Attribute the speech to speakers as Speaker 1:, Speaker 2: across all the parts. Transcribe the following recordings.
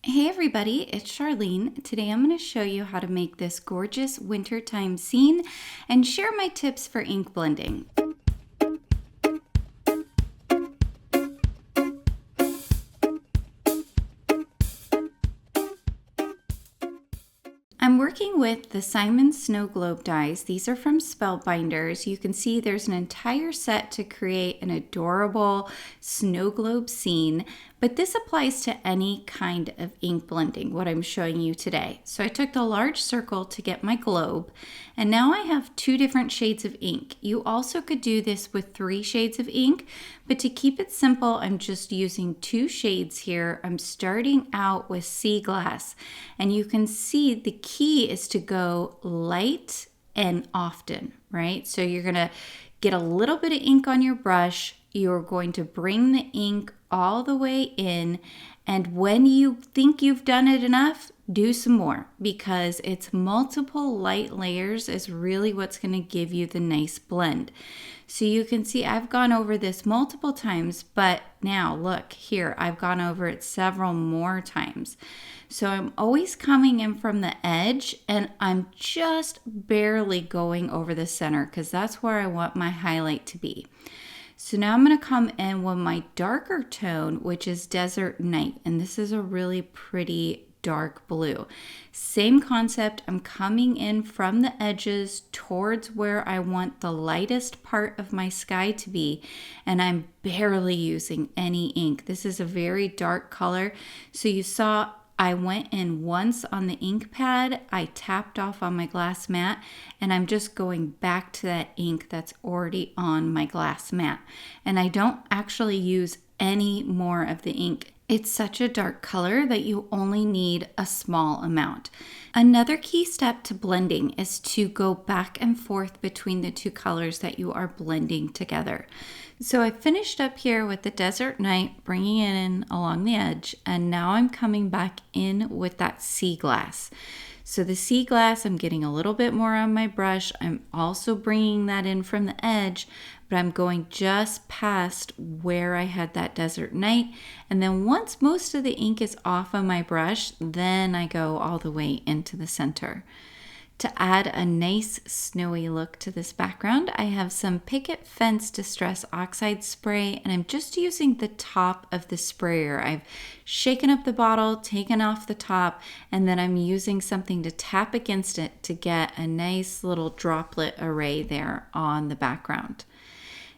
Speaker 1: Hey everybody, it's Charlene. Today I'm going to show you how to make this gorgeous wintertime scene and share my tips for ink blending. I'm working with the Simon Snow Globe dies. These are from Spellbinders. You can see there's an entire set to create an adorable snow globe scene, but this applies to any kind of ink blending, what I'm showing you today. So I took the large circle to get my globe, and now I have 2 different shades of ink. You also could do this with 3 shades of ink, but to keep it simple, I'm just using 2 shades here. I'm starting out with sea glass, and you can see the key is to go light and often, right? So you're gonna get a little bit of ink on your brush. You're going to bring the ink all the way in, and when you think you've done it enough, do some more, because it's multiple light layers is really what's going to give you the nice blend. So you can see I've gone over this multiple times, but now look here, I've gone over it several more times. So I'm always coming in from the edge, and I'm just barely going over the center because that's where I want my highlight to be. So now I'm going to come in with my darker tone, which is Desert Night, and this is a really pretty dark blue. Same concept, I'm coming in from the edges towards where I want the lightest part of my sky to be, and I'm barely using any ink. This is a very dark color, so you saw I went in once on the ink pad, I tapped off on my glass mat, and I'm just going back to that ink that's already on my glass mat. And I don't actually use any more of the ink. It's such a dark color that you only need a small amount. Another key step to blending is to go back and forth between the 2 colors that you are blending together. So I finished up here with the Desert Night, bringing it in along the edge, and now I'm coming back in with that sea glass. So the sea glass, I'm getting a little bit more on my brush. I'm also bringing that in from the edge, but I'm going just past where I had that Desert Night. And then once most of the ink is off of my brush, then I go all the way into the center. To add a nice snowy look to this background, I have some Picket Fence Distress Oxide spray, and I'm just using the top of the sprayer. I've shaken up the bottle, taken off the top, and then I'm using something to tap against it to get a nice little droplet array there on the background.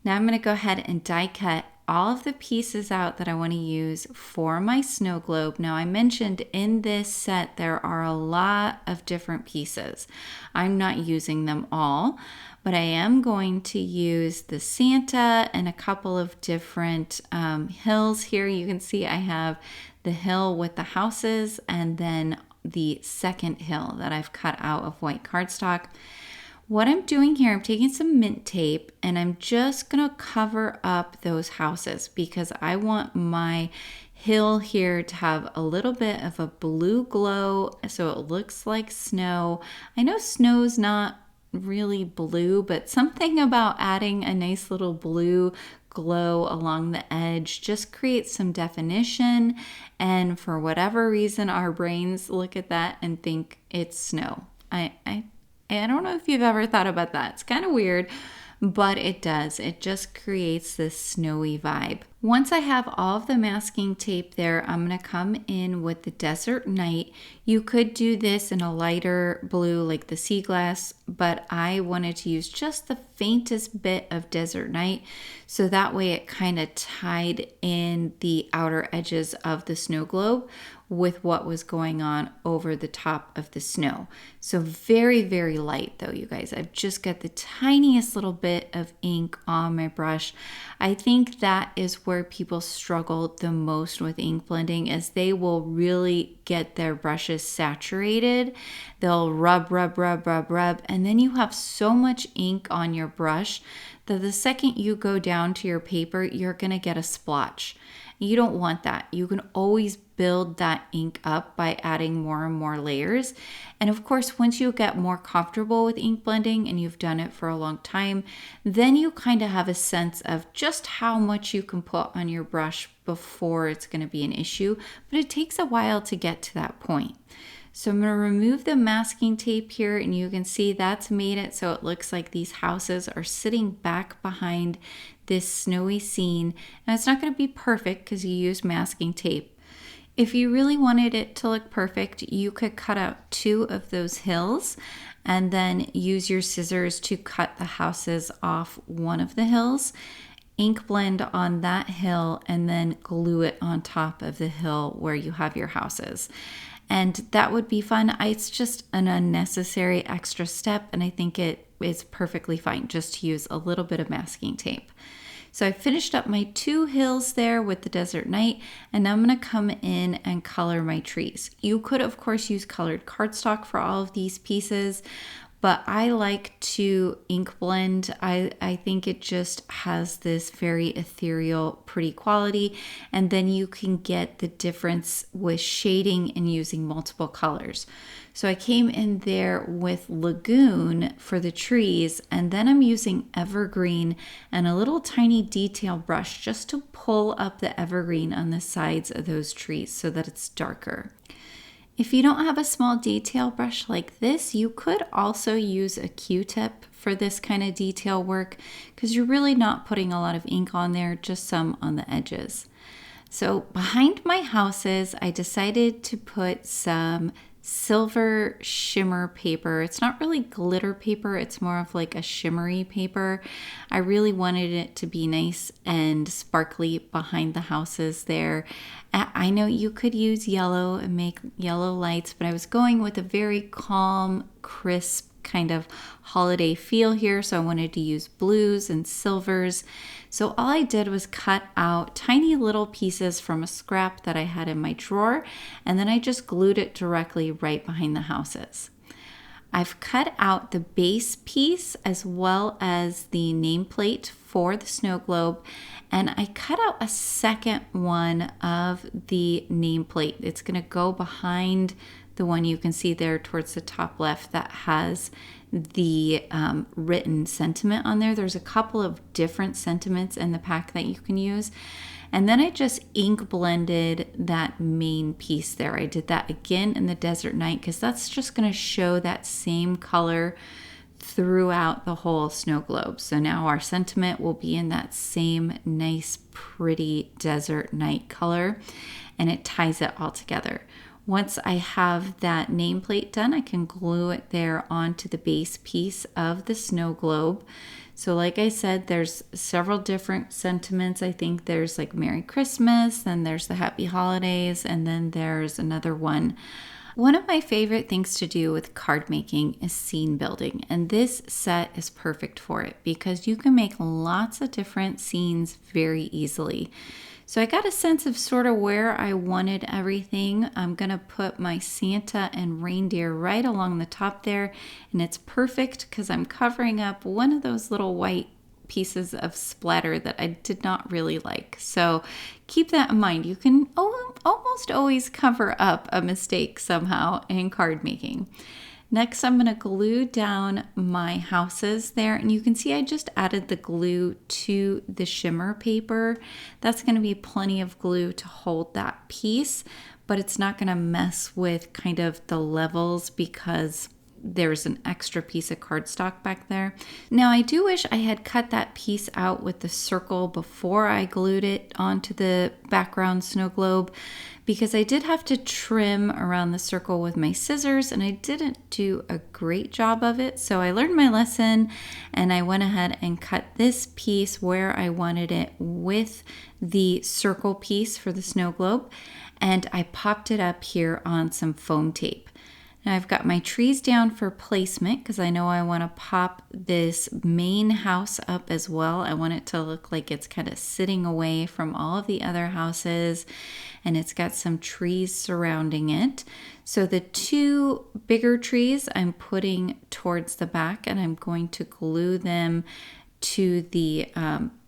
Speaker 1: Now I'm going to go ahead and die cut all of the pieces out that I want to use for my snow globe. Now I mentioned in this set there are a lot of different pieces. I'm not using them all, but I am going to use the Santa and a couple of different hills here. You can see I have the hill with the houses and then the second hill that I've cut out of white cardstock. What I'm doing here, I'm taking some mint tape and I'm just going to cover up those houses because I want my hill here to have a little bit of a blue glow so it looks like snow. I know snow's not really blue, but something about adding a nice little blue glow along the edge just creates some definition, and for whatever reason our brains look at that and think it's snow. I don't know if you've ever thought about that. It's kind of weird, but it does. It just creates this snowy vibe. Once I have all of the masking tape there, I'm going to come in with the Desert Night. You could do this in a lighter blue like the sea glass, but I wanted to use just the faintest bit of Desert Night, so that way it kind of tied in the outer edges of the snow globe with what was going on over the top of the snow. So very, very light though, you guys. I've just got the tiniest little bit of ink on my brush. I think that is where people struggle the most with ink blending, is they will really get their brushes saturated. They'll rub, and then you have so much ink on your brush that the second you go down to your paper, you're gonna get a splotch. You don't want that. You can always build that ink up by adding more and more layers. And of course, once you get more comfortable with ink blending and you've done it for a long time, then you kind of have a sense of just how much you can put on your brush before it's going to be an issue. But it takes a while to get to that point. So I'm going to remove the masking tape here, and you can see that's made it so it looks like these houses are sitting back behind this snowy scene. Now it's not going to be perfect because you use masking tape. If you really wanted it to look perfect, you could cut out 2 of those hills and then use your scissors to cut the houses off one of the hills, ink blend on that hill, and then glue it on top of the hill where you have your houses. And that would be fun. It's just an unnecessary extra step, and I think it is perfectly fine just to use a little bit of masking tape. So I finished up my 2 hills there with the Desert Night, and now I'm going to come in and color my trees. You could, of course, use colored cardstock for all of these pieces, but I like to ink blend. I think it just has this very ethereal, pretty quality, and then you can get the difference with shading and using multiple colors. So I came in there with Lagoon for the trees, and then I'm using Evergreen and a little tiny detail brush just to pull up the Evergreen on the sides of those trees so that it's darker. If you don't have a small detail brush like this, you could also use a Q-tip for this kind of detail work because you're really not putting a lot of ink on there, just some on the edges. So behind my houses, I decided to put some silver shimmer paper. It's not really glitter paper, it's more of like a shimmery paper. I really wanted it to be nice and sparkly behind the houses there. I know you could use yellow and make yellow lights, but I was going with a very calm, crisp kind of holiday feel here, so I wanted to use blues and silvers. So all I did was cut out tiny little pieces from a scrap that I had in my drawer, and then I just glued it directly right behind the houses. I've cut out the base piece as well as the nameplate for the snow globe, and I cut out a second one of the nameplate. It's going to go behind the one you can see there towards the top left that has the written sentiment on there. There's a couple of different sentiments in the pack that you can use. And then I just ink blended that main piece there. I did that again in the Desert Night because that's just going to show that same color throughout the whole snow globe. So now our sentiment will be in that same nice, pretty Desert Night color, and it ties it all together. Once I have that nameplate done, I can glue it there onto the base piece of the snow globe. So like I said, there's several different sentiments. I think there's like Merry Christmas, then there's the Happy Holidays, and then there's another one. One of my favorite things to do with card making is scene building, and this set is perfect for it because you can make lots of different scenes very easily. So I got a sense of sort of where I wanted everything. I'm going to put my Santa and reindeer right along the top there, and it's perfect because I'm covering up one of those little white pieces of splatter that I did not really like. So keep that in mind. You can almost always cover up a mistake somehow in card making. Next, I'm going to glue down my houses there, and you can see I just added the glue to the shimmer paper. That's going to be plenty of glue to hold that piece, but it's not going to mess with kind of the levels because there's an extra piece of cardstock back there. Now, I do wish I had cut that piece out with the circle before I glued it onto the background snow globe, because I did have to trim around the circle with my scissors and I didn't do a great job of it. So I learned my lesson and I went ahead and cut this piece where I wanted it with the circle piece for the snow globe, and I popped it up here on some foam tape. Now I've got my trees down for placement because I know I want to pop this main house up as well. I want it to look like it's kind of sitting away from all of the other houses, and it's got some trees surrounding it. So the 2 bigger trees I'm putting towards the back, and I'm going to glue them to the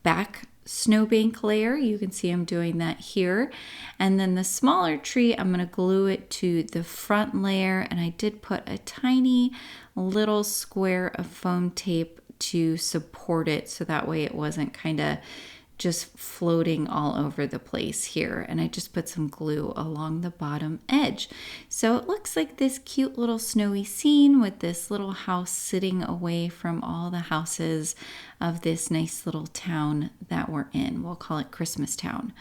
Speaker 1: back snowbank layer. You can see I'm doing that here. And then the smaller tree, I'm going to glue it to the front layer. And I did put a tiny little square of foam tape to support it, so that way it wasn't kind of just floating all over the place here. And I just put some glue along the bottom edge. So it looks like this cute little snowy scene with this little house sitting away from all the houses of this nice little town that we're in. We'll call it Christmas Town.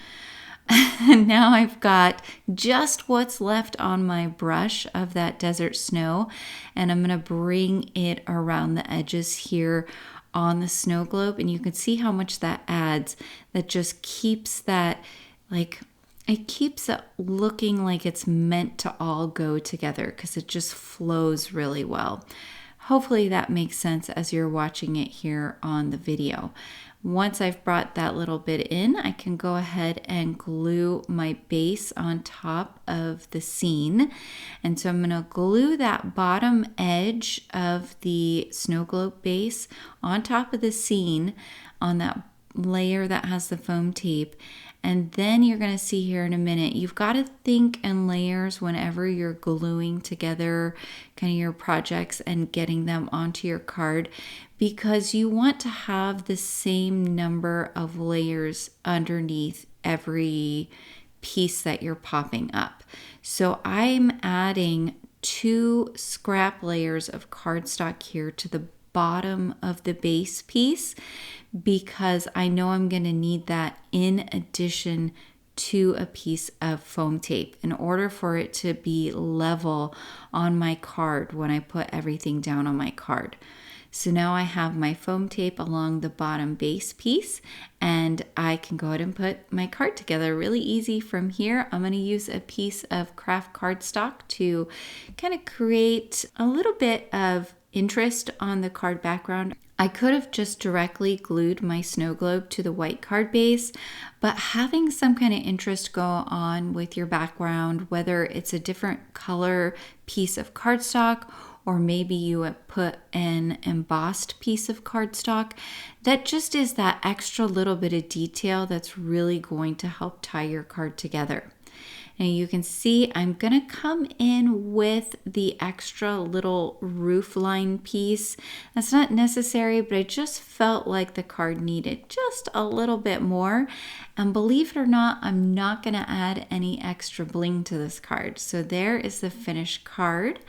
Speaker 1: And now I've got just what's left on my brush of that desert snow, and I'm going to bring it around the edges here on the snow globe, and you can see how much that adds. That just keeps that, like, it keeps it looking like it's meant to all go together because it just flows really well. Hopefully that makes sense as you're watching it here on the video. Once I've brought that little bit in, I can go ahead and glue my base on top of the scene. And so I'm going to glue that bottom edge of the snow globe base on top of the scene on that layer that has the foam tape. And then you're going to see here in a minute, you've got to think in layers whenever you're gluing together kind of your projects and getting them onto your card, because you want to have the same number of layers underneath every piece that you're popping up. So I'm adding 2 scrap layers of cardstock here to the bottom of the base piece, because I know I'm going to need that in addition to a piece of foam tape in order for it to be level on my card when I put everything down on my card. So now I have my foam tape along the bottom base piece, and I can go ahead and put my card together really easy from here. I'm going to use a piece of craft cardstock to kind of create a little bit of interest on the card background. I could have just directly glued my snow globe to the white card base, but having some kind of interest go on with your background, whether it's a different color piece of cardstock or maybe you put an embossed piece of cardstock, that just is that extra little bit of detail that's really going to help tie your card together. Now you can see I'm going to come in with the extra little roof line piece. That's not necessary, but I just felt like the card needed just a little bit more. And believe it or not, I'm not going to add any extra bling to this card. So there is the finished card.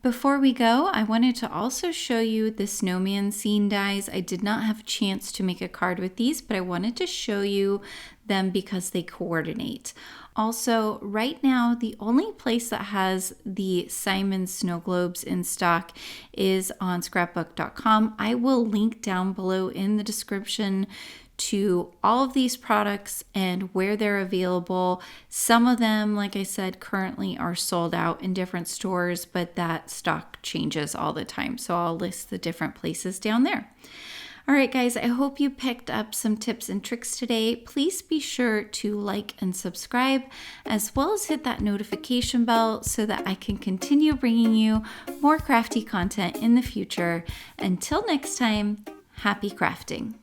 Speaker 1: Before we go, I wanted to also show you the Snowman scene dies. I did not have a chance to make a card with these, but I wanted to show you them because they coordinate. Also, right now, the only place that has the Simon snow globes in stock is on scrapbook.com. I will link down below in the description to all of these products and where they're available. Some of them, like I said, currently are sold out in different stores, but that stock changes all the time. So I'll list the different places down there. All right, guys, I hope you picked up some tips and tricks today. Please be sure to like and subscribe, as well as hit that notification bell so that I can continue bringing you more crafty content in the future. Until next time, happy crafting.